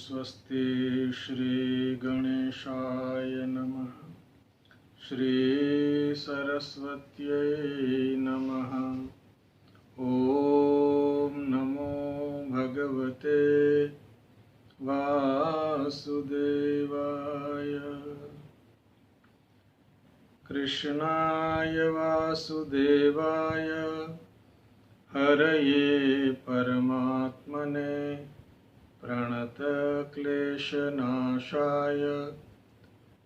स्वस्ति श्री गणेशाय नमः। श्री सरस्वत्यै नमः। ओम नमो भगवते वासुदेवाय। कृष्णाय वासुदेवाय हरये परमात्मने प्रणतक्लेशनाशाय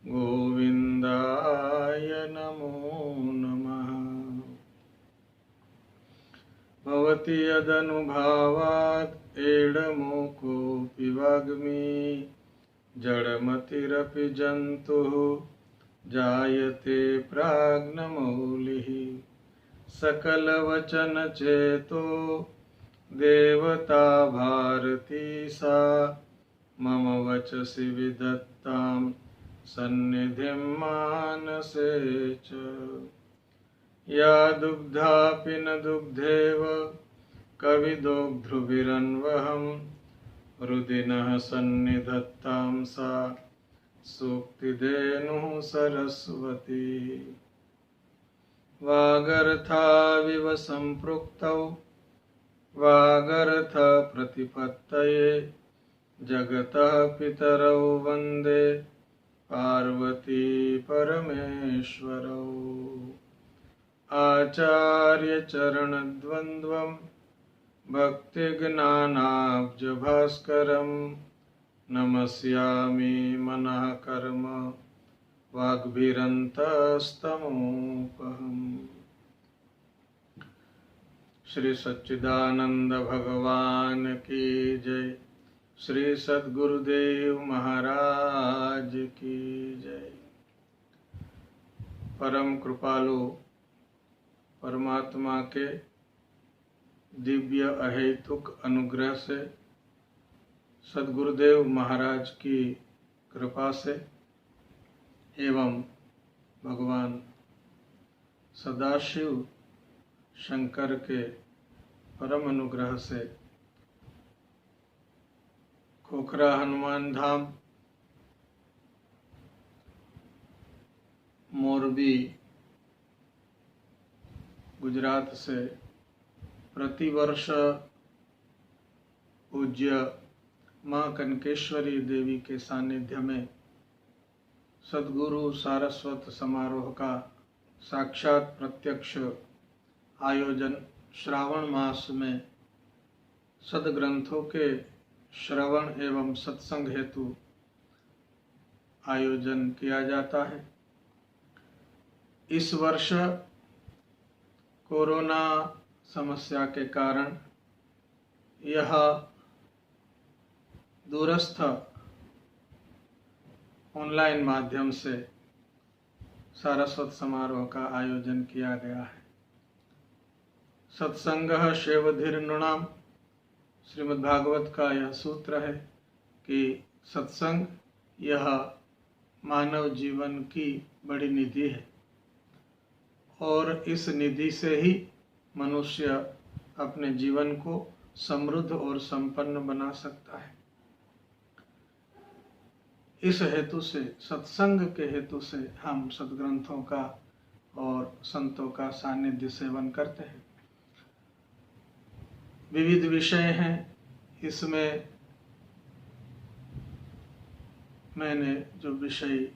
गोविन्दाय नमो नमः। भवति यदनुभावात् एडमोकोऽपि वाग्मी जडमतिरपि जन्तुः जायते प्राज्ञमौलिः। सकलवचनचेतो देवता भारती सा मम वचसि विधत्तां सन्निधिं मानसे च। या दुग्धापि न दुग्धेव कविदोग्ध्रुभिरन्वहं रुदिनः सन्निधत्तां सा सूक्तिधेनुः सरस्वती। वागर्थाविव सम्पृक्तौ वागर्थ प्रतिपत्तये जगतः पितरौ वन्दे पार्वती परमेश्वरौ। आचार्यचरणद्वन्द्वं भक्तिज्ञानाब्जभास्करं नमस्यामि मनः कर्म वाग्भिरन्तस्तमोपहम्। श्री सच्चिदानंद भगवान की जय। श्री सद्गुरुदेव महाराज की जय। परम कृपालु परमात्मा के दिव्य अहेतुक अनुग्रह से, सद्गुरुदेव महाराज की कृपा से एवं भगवान सदाशिव शंकर के परम अनुग्रह से खोखरा हनुमान धाम मोरबी गुजरात से प्रतिवर्ष पूज्य मां कनकेश्वरी देवी के सानिध्य में सद्गुरु सारस्वत समारोह का साक्षात प्रत्यक्ष आयोजन श्रावण मास में सद्ग्रंथों के श्रवण एवं सत्संग हेतु आयोजन किया जाता है। इस वर्ष कोरोना समस्या के कारण यह दूरस्थ ऑनलाइन माध्यम से सारस्वत समारोह का आयोजन किया गया है। सत्संगः सेवधीर्नृणाम्, श्रीमद्भागवत का यह सूत्र है कि सत्संग यह मानव जीवन की बड़ी निधि है और इस निधि से ही मनुष्य अपने जीवन को समृद्ध और संपन्न बना सकता है। इस हेतु से, सत्संग के हेतु से हम सद्ग्रंथों का और संतों का सानिध्य सेवन करते हैं। विविध विषय हैं। इसमें मैंने जो विषय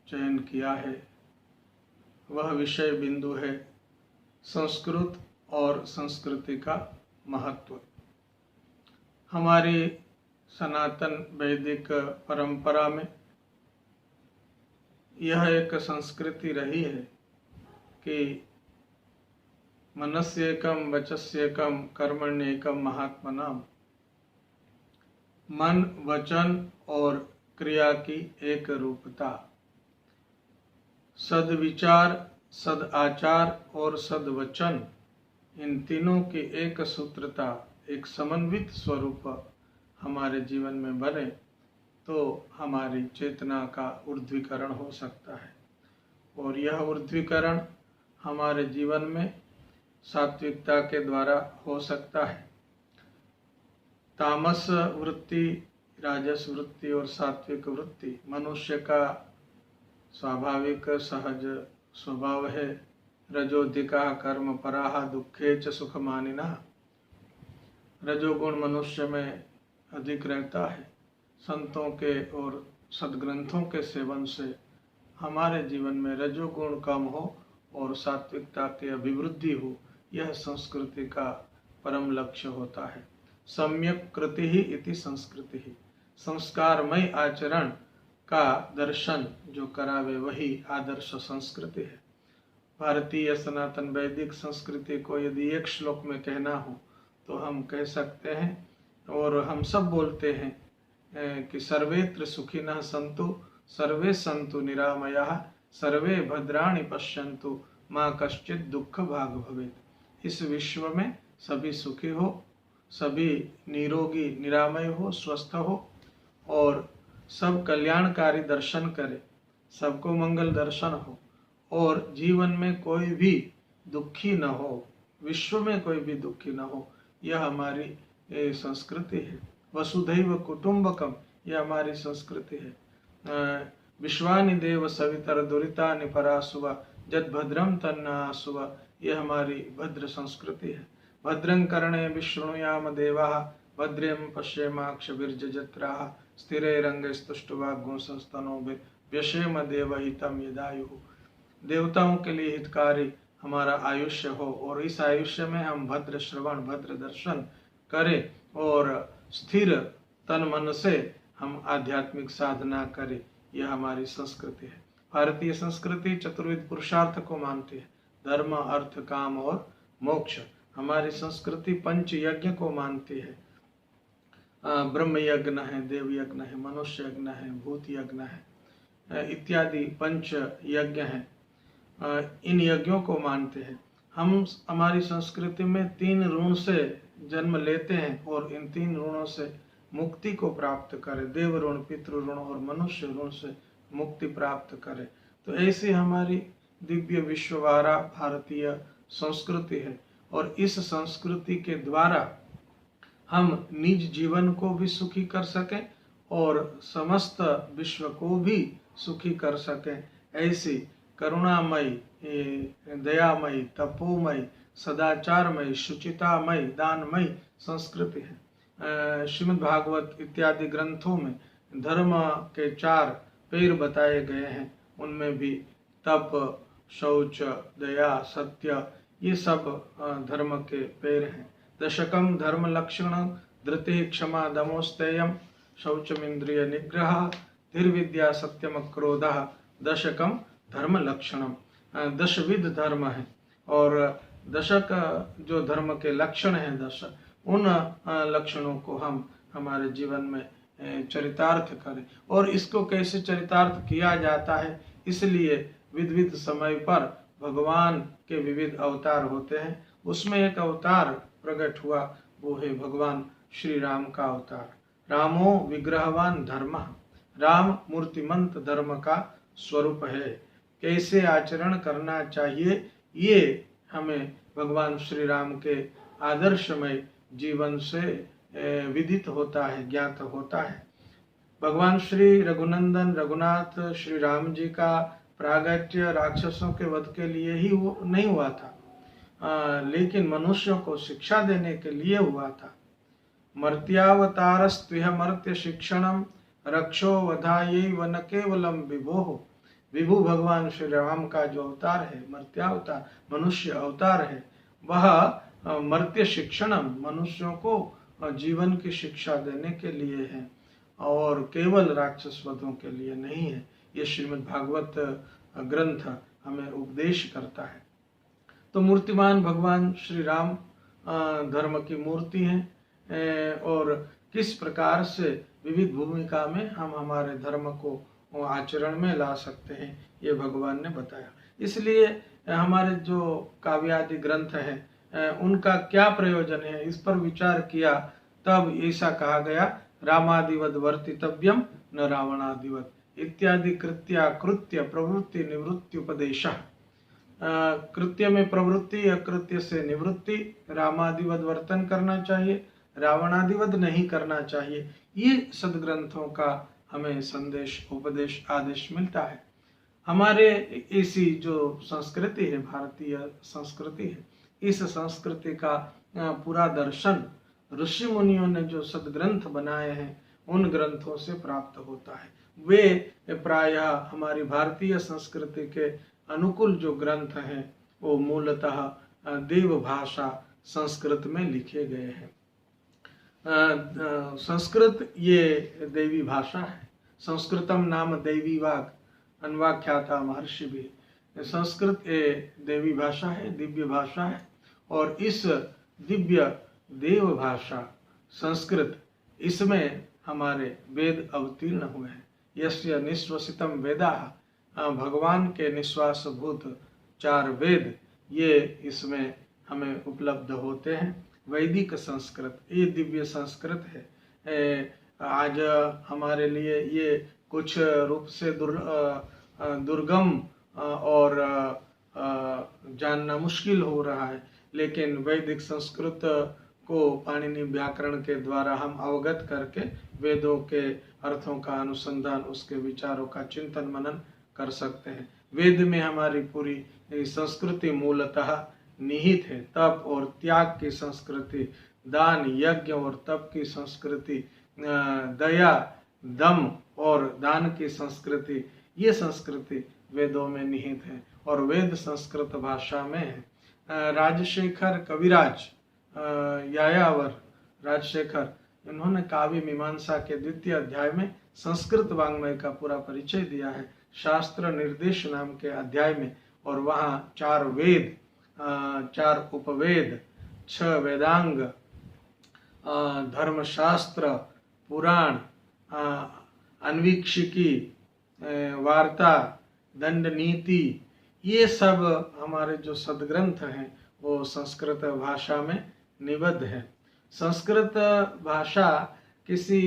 चयन किया है वह विषय बिंदु है संस्कृत और संस्कृति का महत्व। हमारी सनातन वैदिक परंपरा में यह एक संस्कृति रही है कि मनस्येकम वचस्येकम कर्मण्येकम महात्मनाम। मन, वचन और क्रिया की एक रूपता, सद्विचार, सदाचार और सद्वचन, इन तीनों की एक सूत्रता, एक समन्वित स्वरूप हमारे जीवन में बने तो हमारी चेतना का ऊर्ध्वीकरण हो सकता है। और यह ऊर्ध्वीकरण हमारे जीवन में सात्विकता के द्वारा हो सकता है। तामस वृत्ति राजस वृत्ति और सात्विक वृत्ति मनुष्य का स्वाभाविक सहज स्वभाव है। रजोधिका कर्म पराह दुखे च सुख मानिना। रजोगुण मनुष्य में अधिक रहता है। संतों के और सद्ग्रंथों के सेवन से हमारे जीवन में रजोगुण कम हो और सात्विकता की अभिवृद्धि हो, यह संस्कृति का परम लक्ष्य होता है। सम्यक कृति ही इति संस्कृति ही। संस्कारमय आचरण का दर्शन जो करावे वही आदर्श संस्कृति है। भारतीय सनातन वैदिक संस्कृति को यदि एक श्लोक में कहना हो तो हम कह सकते हैं, और हम सब बोलते हैं कि सर्वेत्र सुखिनः सन्तु सर्वे सन्तु निरामयाः सर्वे भद्राणि पश्यन्तु माँ कश्चित् दुःख भाग भवेत्। इस विश्व में सभी सुखी हो, सभी निरोगी निरामय हो, स्वस्थ हो और सब कल्याणकारी दर्शन करे, सबको मंगल दर्शन हो और जीवन में कोई भी दुखी न हो, विश्व में कोई भी दुखी न हो, यह हमारी संस्कृति है। वसुधैव कुटुंबकम, यह हमारी संस्कृति है। विश्वानि देव सवितर दुरितानि परासुवा जद भद्रम तन्नासुवा, यह हमारी भद्र संस्कृति है। भद्रं कर्णे विष्णुयाम देवाः भद्रं पश्येमाक्षभिर्जत्राः स्थिरैरङ्गैस्तुष्टुवाग्गुंसस्तनूभिः व्यशेम देवहितं यदायुः। देवताओं के लिए हितकारी हमारा आयुष्य हो और इस आयुष्य में हम भद्र श्रवण भद्र दर्शन करें और स्थिर तन मन से हम आध्यात्मिक साधना करें, यह हमारी संस्कृति है। भारतीय संस्कृति चतुर्विध पुरुषार्थ को मानती है, धर्म अर्थ काम और मोक्ष। हमारी संस्कृति पंच यज्ञ को मानती है। ब्रह्म यज्ञ है, देव यज्ञ है, मनुष्य यज्ञ है, भूत यज्ञ है इत्यादि पंच यज्ञ हैं। इन यज्ञों को मानते हैं। हम हमारी संस्कृति में 3 ऋण से जन्म लेते हैं और इन 3 ऋणों से मुक्ति को प्राप्त करें। देव ऋण, पितृ ऋण और मनुष्य ऋण से मुक्ति प्राप्त करें। तो ऐसी हमारी दिव्य विश्ववारा भारतीय संस्कृति है और इस संस्कृति के द्वारा हम निज जीवन को भी सुखी कर सकें और समस्त विश्व को भी सुखी कर सकें। ऐसी करुणामयी, दयामयी, तपोमयी, सदाचारमयी, शुचितामयी, दानमयी संस्कृति है। श्रीमद् भागवत इत्यादि ग्रंथों में धर्म के 4 पैर बताए गए हैं। उनमें भी तप, शौच, दया, सत्य, ये सब धर्म के पैर हैं। दशकम धर्म लक्षणम धृति क्षमा दमोस्तेयम शौचमिंद्रिय निग्रह धीर्विद्या सत्यम क्रोधः दशकम धर्म लक्षणम। 10 विध धर्म है और दशक जो धर्म के लक्षण हैं 10, उन लक्षणों को हम हमारे जीवन में चरितार्थ करें। और इसको कैसे चरितार्थ किया जाता है, इसलिए विविध समय पर भगवान के विविध अवतार होते हैं। उसमें एक अवतार प्रकट हुआ, वो है भगवान श्री राम का अवतार। रामो विग्रहवान धर्म, राम मूर्तिमंत धर्म का स्वरूप है। कैसे आचरण करना चाहिए ये हमें भगवान श्री राम के आदर्शमय जीवन से विदित होता है, ज्ञात होता है। भगवान श्री रघुनंदन रघुनाथ श्री राम जी का प्रागट्य राक्षसों के वध के लिए ही नहीं हुआ था, लेकिन मनुष्यों को शिक्षा देने के लिए हुआ था। मर्त्यावतारस्त्विह मर्त्य शिक्षणम रक्षो वधायै न केवलम विभोः। विभु भगवान श्री राम का जो अवतार है, मर्त्यावतार मनुष्य अवतार है, वह मर्त्य शिक्षणम मनुष्यों को जीवन की शिक्षा देने के लिए है और केवल राक्षस वधों के लिए नहीं है। ये श्रीमद् भागवत ग्रंथ हमें उपदेश करता है। तो मूर्तिमान भगवान श्री राम धर्म की मूर्ति हैं और किस प्रकार से विविध भूमिका में हम हमारे धर्म को आचरण में ला सकते हैं, ये भगवान ने बताया। इसलिए हमारे जो काव्यादि ग्रंथ हैं उनका क्या प्रयोजन है, इस पर विचार किया तब ऐसा कहा गया, रामादिवद वर्तितव्यम न रावणादिवद इत्यादि कृत्या कृत्य प्रवृत्ति निवृत्ति उपदेश। कृत्य में प्रवृत्ति, अकृत्य से निवृत्ति, रामादिवद वर्तन करना चाहिए, रावणादिवध नहीं करना चाहिए। ये सदग्रंथों का हमें संदेश, उपदेश, आदेश मिलता है। हमारे इसी जो संस्कृति है, भारतीय संस्कृति है, इस संस्कृति का पूरा दर्शन ऋषि मुनियों ने जो सदग्रंथ बनाए हैं उन ग्रंथों से प्राप्त होता है। वे प्रायः हमारी भारतीय संस्कृति के अनुकूल जो ग्रंथ हैं वो मूलतः देव भाषा संस्कृत में लिखे गए हैं। संस्कृत ये देवी भाषा है। संस्कृतम नाम दैवी वाक् अन्वाख्याता महर्षि भी। संस्कृत देवी भाषा है, दिव्य भाषा है। और इस दिव्य देव भाषा संस्कृत, इसमें हमारे वेद अवतीर्ण हुए हैं। यस्य निश्वसितम वेदाः, भगवान के निश्वासभूत 4 वेद ये इसमें हमें उपलब्ध होते हैं। वैदिक संस्कृत ये दिव्य संस्कृत है। आज हमारे लिए ये कुछ रूप से दुर्गम और जानना मुश्किल हो रहा है, लेकिन वैदिक संस्कृत को पाणिनि व्याकरण के द्वारा हम अवगत करके वेदों के अर्थों का अनुसंधान, उसके विचारों का चिंतन मनन कर सकते हैं। वेद में हमारी पूरी संस्कृति मूलतः निहित है। तप और त्याग की संस्कृति, दान, यज्ञ और तप की संस्कृति, दया, दम और दान की संस्कृति, ये संस्कृति वेदों में निहित है और वेद संस्कृत भाषा में है। राजशेखर कविराज यायावर राजशेखर, इन्होंने काव्य मीमांसा के 2य अध्याय में संस्कृत वाङ्मय का पूरा परिचय दिया है, शास्त्र निर्देश नाम के अध्याय में। और वहाँ 4 वेद, 4 उपवेद, 6 वेदांग, धर्मशास्त्र, पुराण, अन्वीक्षिकी, वार्ता, दंड नीति, ये सब हमारे जो सदग्रंथ हैं वो संस्कृत भाषा में निबद्ध है। संस्कृत भाषा किसी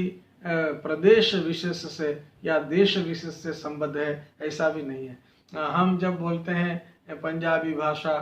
प्रदेश विशेष से या देश विशेष से संबद्ध है ऐसा भी नहीं है। हम जब बोलते हैं पंजाबी भाषा,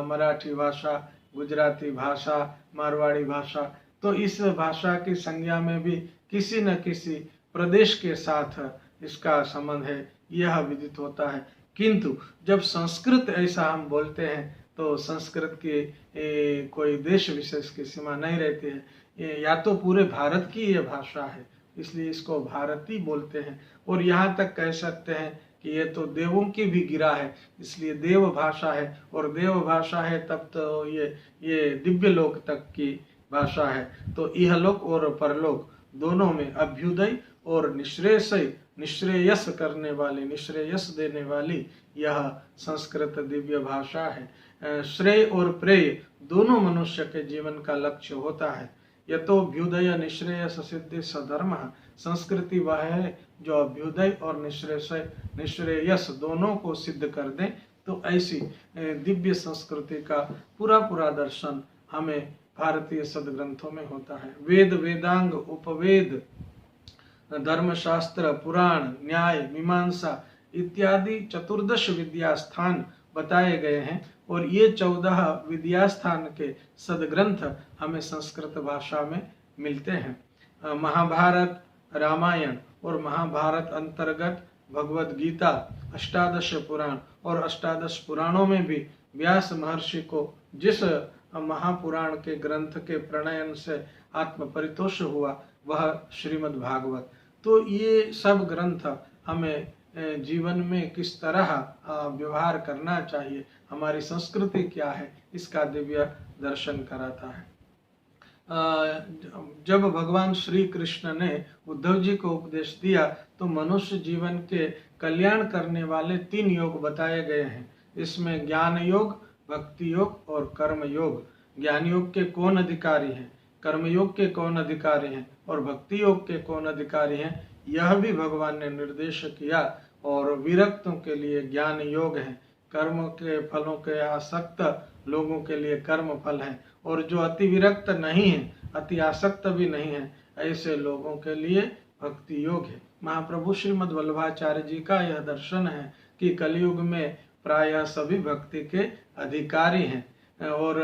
मराठी भाषा, गुजराती भाषा, मारवाड़ी भाषा, तो इस भाषा की संज्ञा में भी किसी न किसी प्रदेश के साथ इसका संबंध है, यह विदित होता है। किंतु जब संस्कृत ऐसा हम बोलते हैं तो संस्कृत की कोई देश विशेष की सीमा नहीं रहती है। या तो पूरे भारत की ये भाषा है, इसलिए इसको भारती बोलते हैं। और यहाँ तक कह सकते हैं कि ये तो देवों की भी गिरा है, इसलिए देव भाषा है। और देव भाषा है तब तो ये दिव्य लोक तक की भाषा है। तो इहलोक और परलोक दोनों में अभ्युदय और निश्रेयस करने वाली, निश्रेयस देने वाली यह संस्कृत दिव्य भाषा है। श्रेय और प्रेय दोनों मनुष्य के जीवन का लक्ष्य होता है। यतो अभ्युदय निश्रेयस सिद्धि सधर्म, संस्कृति वह है जो अभ्युदय और निश्रेयस दोनों को सिद्ध कर दे। तो ऐसी दिव्य संस्कृति का पूरा दर्शन हमें भारतीय सदग्रंथों में होता है। वेद, वेदांग, उपवेद, धर्मशास्त्र, पुराण, न्याय, मीमांसा इत्यादि 14 विद्यास्थान बताए गए हैं। और ये 14 विद्यास्थान के सदग्रंथ हमें संस्कृत भाषा में मिलते हैं। महाभारत, रामायण और महाभारत अंतर्गत भगवद गीता, 18 पुराण और 18 पुराणों में भी व्यास महर्षि को जिस महापुराण के ग्रंथ के प्रणयन से आत्म परितोष हुआ वह श्रीमद् भागवत। तो ये सब ग्रंथ हमें जीवन में किस तरह व्यवहार करना चाहिए, हमारी संस्कृति क्या है, इसका दिव्य दर्शन कराता है। जब भगवान श्री कृष्ण ने उद्धव जी को उपदेश दिया तो मनुष्य जीवन के कल्याण करने वाले 3 योग बताए गए हैं। इसमें ज्ञान योग, भक्ति योग और कर्म योग। ज्ञान योग के कौन अधिकारी हैं, कर्म योग के कौन अधिकारी हैं और भक्ति योग के कौन अधिकारी हैं, यह भी भगवान ने निर्देश किया। और विरक्तों के लिए ज्ञान योग है, कर्म के फलों के आसक्त लोगों के लिए कर्म फल है, और जो अति विरक्त नहीं है, अति आसक्त भी नहीं है, ऐसे लोगों के लिए भक्ति योग है। महाप्रभु श्रीमद् वल्लभाचार्य जी का यह दर्शन है कि कलयुग में प्रायः सभी भक्ति के अधिकारी हैं। और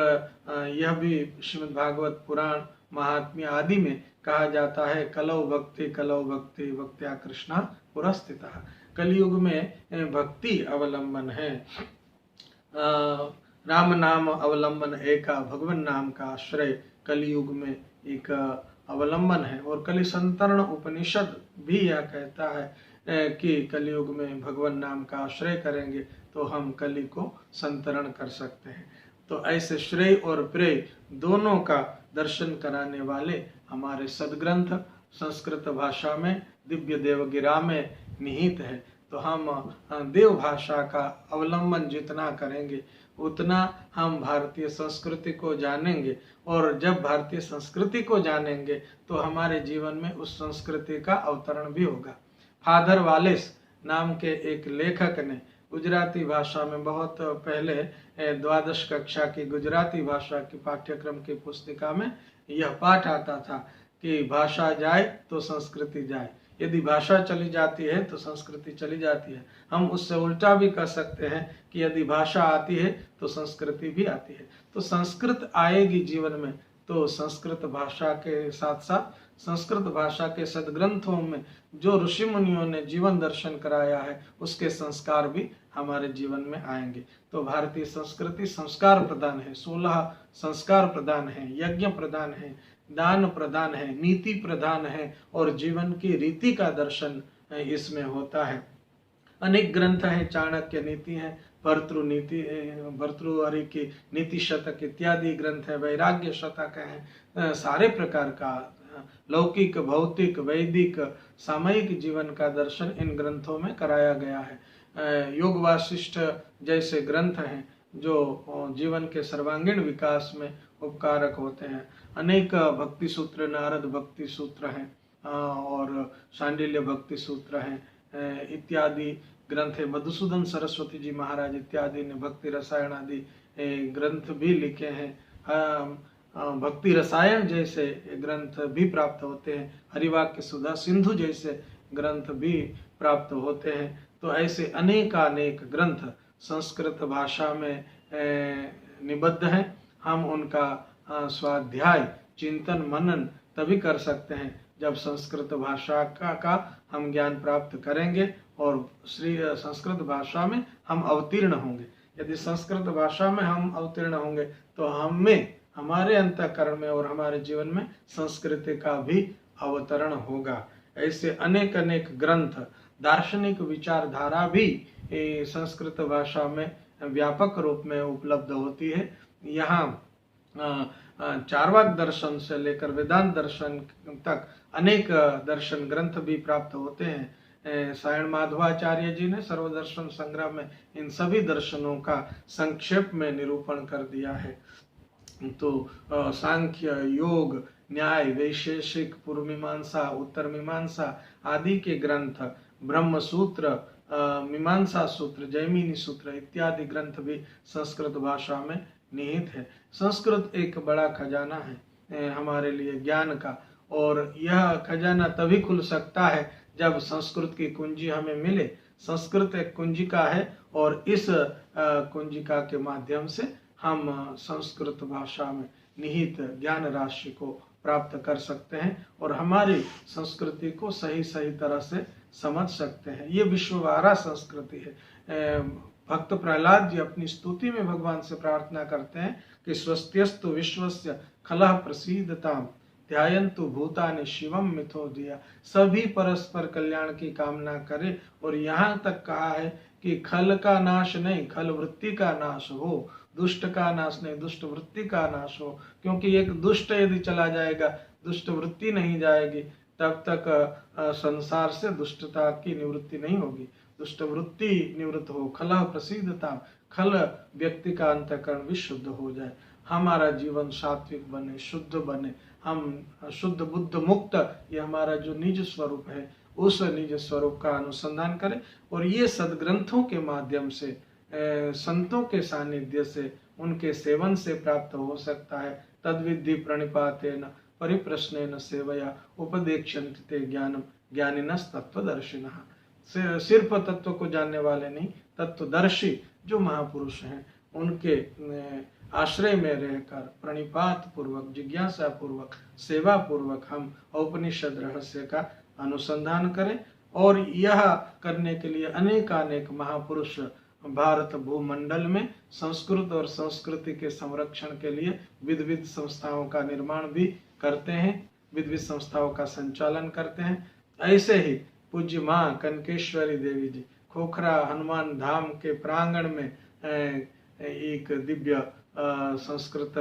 यह भी श्रीमद् भागवत पुराण महात्म्य आदि में कहा जाता है, कलौ भक्ति भक्त्या कृष्णा पुरस्थितः। कलयुग में भक्ति अवलंबन है, राम नाम अवलंबन एका, भगवान नाम का आश्रय कलयुग में एक अवलंबन है। और कलि संतरण उपनिषद भी यह कहता है कि कलयुग में भगवान नाम का आश्रय करेंगे तो हम कलि को संतरण कर सकते हैं। तो ऐसे श्रेय और प्रेय दोनों का दर्शन कराने वाले हमारे सदग्रंथ संस्कृत भाषा में दिव्य देवगिरा में निहित है। तो हम देव भाषा का अवलंबन जितना करेंगे उतना हम भारतीय संस्कृति को जानेंगे, और जब भारतीय संस्कृति को जानेंगे तो हमारे जीवन में उस संस्कृति का अवतरण भी होगा। फादर वालेस नाम के एक लेखक ने गुजराती भाषा में बहुत पहले द्वादश कक्षा की गुजराती भाषा की पाठ्यक्रम की पुस्तिका में यह पाठ आता था कि भाषा जाए तो संस्कृति जाए, यदि भाषा चली जाती है तो संस्कृति चली जाती है। हम उससे उल्टा भी कह सकते हैं कि यदि भाषा आती है तो संस्कृति भी आती है। तो संस्कृत आएगी जीवन में तो संस्कृत भाषा के साथ साथ संस्कृत भाषा के सदग्रंथों में जो ऋषि मुनियों ने जीवन दर्शन कराया है उसके संस्कार भी हमारे जीवन में आएंगे। तो भारतीय संस्कृति संस्कार प्रधान है, 16 संस्कार प्रधान है, यज्ञ प्रधान है, दान प्रधान है, नीति प्रधान है, और जीवन की रीति का दर्शन इसमें होता है। अनेक ग्रंथ हैं, चाणक्य नीति है, भर्तृहरि की नीति शतक इत्यादि ग्रंथ है, वैराग्य शतक है, सारे प्रकार का लौकिक भौतिक वैदिक सामयिक जीवन का दर्शन इन ग्रंथों में कराया गया है। योग वासिष्ठ जैसे ग्रंथ हैं जो जीवन के सर्वांगीण विकास में उपकारक होते हैं। अनेक भक्ति सूत्र, नारद भक्ति सूत्र हैं और शांडिल्य भक्ति सूत्र हैं इत्यादि ग्रंथ है। मधुसूदन सरस्वती जी महाराज इत्यादि ने भक्ति रसायन आदि ग्रंथ भी लिखे हैं। भक्ति रसायन जैसे ग्रंथ भी प्राप्त होते हैं, हरिवाक्य सुधा सिंधु जैसे ग्रंथ भी प्राप्त होते हैं। तो ऐसे अनेक ग्रंथ संस्कृत भाषा में निबद्ध हैं। हम उनका स्वाध्याय चिंतन मनन तभी कर सकते हैं जब संस्कृत भाषा का हम ज्ञान प्राप्त करेंगे और संस्कृत भाषा में हम अवतीर्ण होंगे। यदि संस्कृत भाषा में हम अवतीर्ण होंगे तो हमें हमारे अंतःकरण में और हमारे जीवन में संस्कृति का भी अवतरण होगा। ऐसे अनेक ग्रंथ, दार्शनिक विचारधारा भी संस्कृत भाषा में व्यापक रूप में उपलब्ध होती है। यहाँ चार्वाक दर्शन से लेकर वेदांत दर्शन तक अनेक दर्शन ग्रंथ भी प्राप्त होते हैं। सायण माधवाचार्य जी ने सर्वदर्शन संग्रह में इन सभी दर्शनों का संक्षेप में निरूपण कर दिया है। तो सांख्य, योग, न्याय, वैशेषिक, पूर्व मीमांसा, उत्तर मीमांसा आदि के ग्रंथ, ब्रह्म सूत्र, मीमांसा सूत्र, जैमिनी सूत्र इत्यादि ग्रंथ भी संस्कृत भाषा में निहित है। संस्कृत एक बड़ा खजाना है हमारे लिए ज्ञान का, और यह खजाना तभी खुल सकता है जब संस्कृत की कुंजी हमें मिले। संस्कृत एक कुंजिका है और इस कुंजिका के माध्यम से हम संस्कृत भाषा में निहित ज्ञान राशि को प्राप्त कर सकते हैं और हमारी संस्कृति को सही तरह से समझ सकते हैं। ये विश्ववारा संस्कृति है। भक्त प्रहलाद जी अपनी स्तुति में भगवान से प्रार्थना करते हैं कि स्वस्त्यस्तु विश्वस्य खलः प्रसीदताम ध्यायन्तु भूतानि शिवम मिथो दिया। सभी परस्पर कल्याण की कामना करे, और यहाँ तक कहा है कि खल का नाश नहीं, खल वृत्ति का नाश हो, दुष्ट का नाश नहीं, दुष्ट वृत्ति का नाश हो। क्योंकि एक दुष्ट यदि चला जाएगा, दुष्ट वृत्ति नहीं जाएगी, तब तक संसार से दुष्टता की निवृत्ति नहीं होगी। दुष्ट वृत्ति निवृत्त हो, खलः प्रसीदता, खल व्यक्ति का अंतःकरण भी शुद्ध हो जाए, हमारा जीवन सात्विक बने, शुद्ध बने, हम शुद्ध बुद्ध मुक्त, ये हमारा जो निज स्वरूप है उस निज स्वरूप का अनुसंधान करें। और ये सदग्रंथों के माध्यम से, संतों के सानिध्य से, उनके सेवन से प्राप्त हो सकता है। तद्विद्धि प्रणिपातेन परिप्रश्नेन सेवया उपदेक्षन्ति ते ज्ञानम ज्ञानिनस् तत्वदर्शिनः। सिर्फ तत्व को जानने वाले नहीं, तत्वदर्शी जो महापुरुष हैं उनके आश्रय में रहकर प्रणिपात पूर्वक, जिज्ञासा पूर्वक, सेवा पूर्वक हम उपनिषद रहस्य का अनुसंधान करें। और यह करने के लिए अनेकानेक महापुरुष भारत भूमंडल में संस्कृत और संस्कृति के संरक्षण के लिए विविध संस्थाओं का निर्माण भी करते हैं, विविध संस्थाओं का संचालन करते हैं। ऐसे ही पूज्य माँ कनकेश्वरी देवी जी खोखरा हनुमान धाम के प्रांगण में एक दिव्य संस्कृत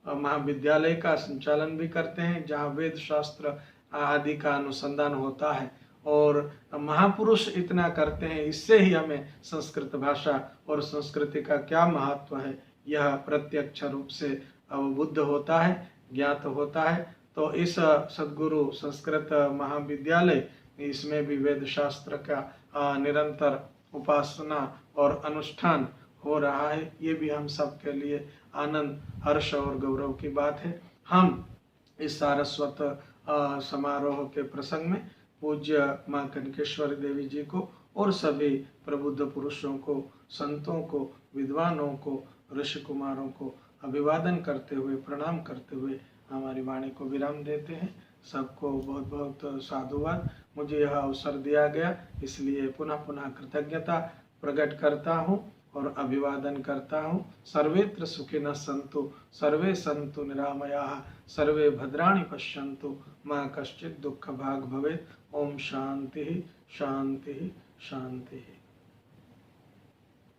महाविद्यालय का संचालन भी करते हैं, जहाँ वेद शास्त्र आदि का अनुसंधान होता है। और महापुरुष इतना करते हैं, इससे ही हमें संस्कृत भाषा और संस्कृति का क्या महत्व है यह प्रत्यक्ष रूप से अवबुद्ध होता है, ज्ञात होता है। तो इस सद्गुरु संस्कृत महाविद्यालय, इसमें भी वेद शास्त्र का निरंतर उपासना और अनुष्ठान हो रहा है। ये भी हम सब के लिए आनंद, हर्ष और गौरव की बात है। हम इस सारस्वत समारोह के प्रसंग में पूज्य माँ कनकेश्वरी देवी जी को और सभी प्रबुद्ध पुरुषों को, संतों को, विद्वानों को, ऋषि कुमारों को अभिवादन करते हुए, प्रणाम करते हुए हमारी वाणी को विराम देते हैं। सबको बहुत बहुत साधुवाद। मुझे यह अवसर दिया गया, इसलिए पुनः पुनः कृतज्ञता प्रकट करता हूँ और अभिवादन करता हूँ। सर्वेत्र सुखिनः सन्तु सर्वे सन्तु निरामयाः सर्वे भद्राणि पश्यन्तु मा कश्चित् दुःखभाग् भवेत्। ओम शांति शांति शांति।